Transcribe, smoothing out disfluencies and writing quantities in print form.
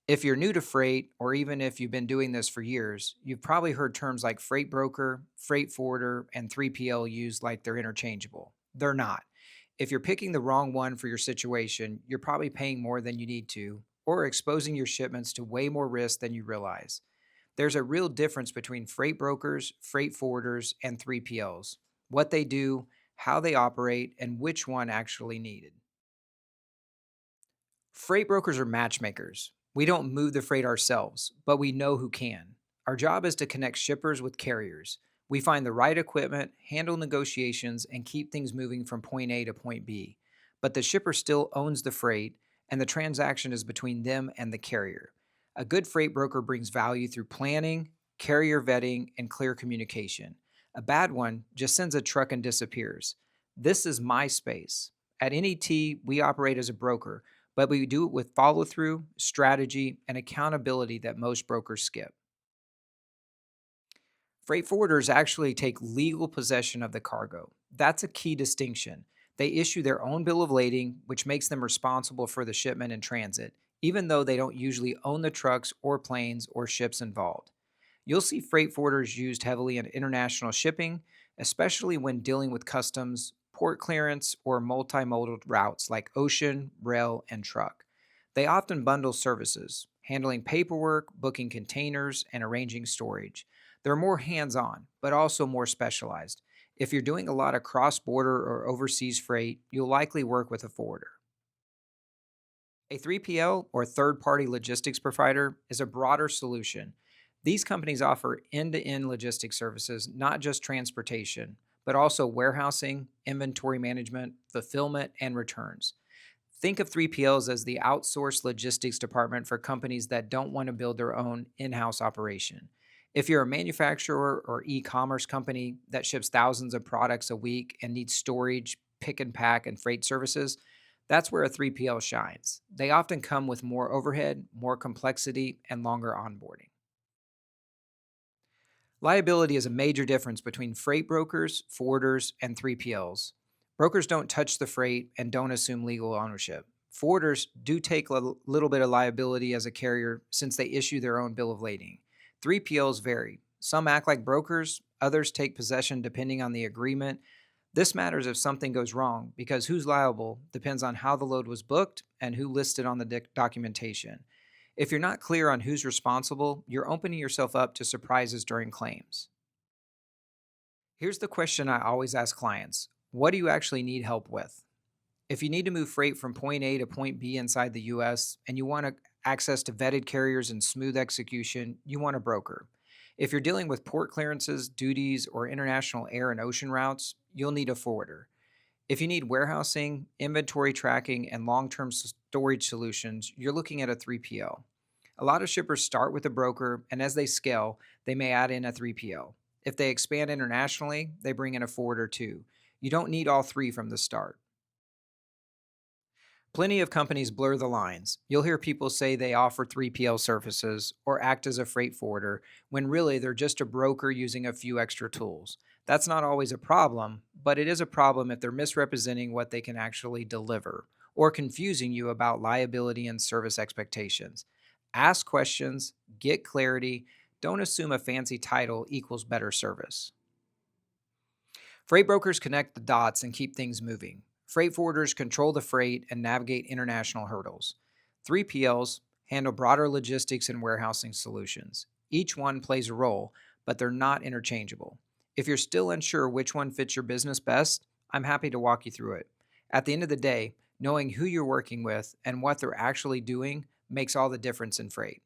If you're new to freight, or even if you've been doing this for years, you've probably heard terms like freight broker, freight forwarder, and 3PL used like they're interchangeable. They're not. If you're picking the wrong one for your situation, you're probably paying more than you need to, or exposing your shipments to way more risk than you realize. There's a real difference between freight brokers, freight forwarders, and 3PLs, what they do, how they operate, and which one actually needed. Freight brokers are matchmakers. We don't move the freight ourselves, but we know who can. Our job is to connect shippers with carriers. We find the right equipment, handle negotiations, and keep things moving from point A to point B. But the shipper still owns the freight, and the transaction is between them and the carrier. A good freight broker brings value through planning, carrier vetting, and clear communication. A bad one just sends a truck and disappears. This is my space. At NET, we operate as a broker, but we do it with follow through, strategy, and accountability that most brokers skip. Freight forwarders actually take legal possession of the cargo. That's a key distinction. They issue their own bill of lading, which makes them responsible for the shipment in transit, even though they don't usually own the trucks or planes or ships involved. You'll see freight forwarders used heavily in international shipping, especially when dealing with customs, port clearance, or multimodal routes like ocean, rail, and truck. They often bundle services, handling paperwork, booking containers, and arranging storage. They're more hands on, but also more specialized. If you're doing a lot of cross border or overseas freight, you'll likely work with a forwarder. A 3PL or third party logistics provider is a broader solution. These companies offer end to end logistics services, not just transportation, but also warehousing, inventory management, fulfillment, and returns. Think of 3PLs as the outsourced logistics department for companies that don't want to build their own in house operation. If you're a manufacturer or e commerce company that ships thousands of products a week and needs storage, pick and pack, and freight services, that's where a 3PL shines. They often come with more overhead, more complexity, and longer onboarding. Liability is a major difference between freight brokers, forwarders, and 3PLs. Brokers don't touch the freight and don't assume legal ownership. Forwarders do take a little bit of liability as a carrier since they issue their own bill of lading. 3PLs vary. Some act like brokers, others take possession depending on the agreement. This matters if something goes wrong because who's liable depends on how the load was booked and who listed on the documentation. If you're not clear on who's responsible, you're opening yourself up to surprises during claims. Here's the question I always ask clients: what do you actually need help with? If you need to move freight from point A to point B inside the US and you want access to vetted carriers and smooth execution, you want a broker. If you're dealing with port clearances, duties, or international air and ocean routes, you'll need a forwarder. If you need warehousing, inventory tracking, and long term storage solutions, you're looking at a 3PL. A lot of shippers start with a broker, and as they scale, they may add in a 3PL. If they expand internationally, they bring in a forwarder too. You don't need all three from the start. Plenty of companies blur the lines. You'll hear people say they offer 3PL services or act as a freight forwarder when really they're just a broker using a few extra tools. That's not always a problem, but it is a problem if they're misrepresenting what they can actually deliver or confusing you about liability and service expectations. Ask questions, get clarity, don't assume a fancy title equals better service. Freight brokers connect the dots and keep things moving. Freight forwarders control the freight and navigate international hurdles. 3PLs handle broader logistics and warehousing solutions. Each one plays a role, but they're not interchangeable. If you're still unsure which one fits your business best, I'm happy to walk you through it. At the end of the day, knowing who you're working with and what they're actually doing makes all the difference in freight.